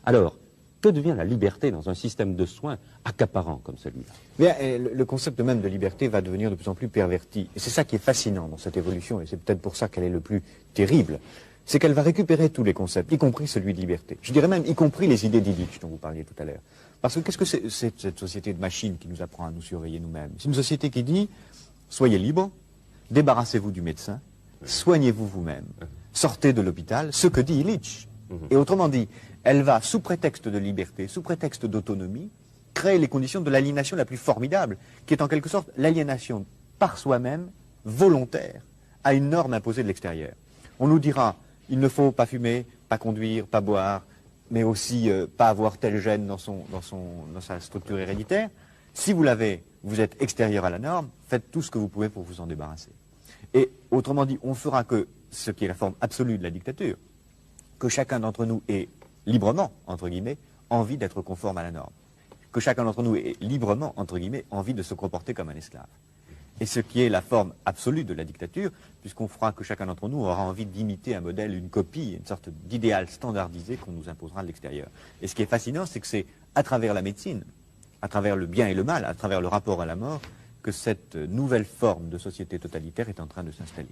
Alors, que devient la liberté dans un système de soins accaparant comme celui-là? Le concept même de liberté va devenir de plus en plus perverti. Et c'est ça qui est fascinant dans cette évolution, et c'est peut-être pour ça qu'elle est le plus terrible. C'est qu'elle va récupérer tous les concepts, y compris celui de liberté. Je dirais même y compris les idées d'Illich dont vous parliez tout à l'heure. Parce que qu'est-ce que c'est cette société de machines qui nous apprend à nous surveiller nous-mêmes? C'est une société qui dit, soyez libres, débarrassez-vous du médecin, soignez-vous vous-même, sortez de l'hôpital, ce que dit Illich. Et autrement dit, elle va, sous prétexte de liberté, sous prétexte d'autonomie, créer les conditions de l'aliénation la plus formidable, qui est en quelque sorte l'aliénation par soi-même, volontaire, à une norme imposée de l'extérieur. On nous dira, il ne faut pas fumer, pas conduire, pas boire, mais aussi pas avoir tel gène dans sa structure héréditaire. Si vous l'avez, vous êtes extérieur à la norme, faites tout ce que vous pouvez pour vous en débarrasser. Et autrement dit, on fera que ce qui est la forme absolue de la dictature, que chacun d'entre nous ait librement, entre guillemets, envie d'être conforme à la norme. Que chacun d'entre nous ait librement, entre guillemets, envie de se comporter comme un esclave. Et ce qui est la forme absolue de la dictature, puisqu'on fera que chacun d'entre nous aura envie d'imiter un modèle, une copie, une sorte d'idéal standardisé qu'on nous imposera de l'extérieur. Et ce qui est fascinant, c'est que c'est à travers la médecine, à travers le bien et le mal, à travers le rapport à la mort, que cette nouvelle forme de société totalitaire est en train de s'installer.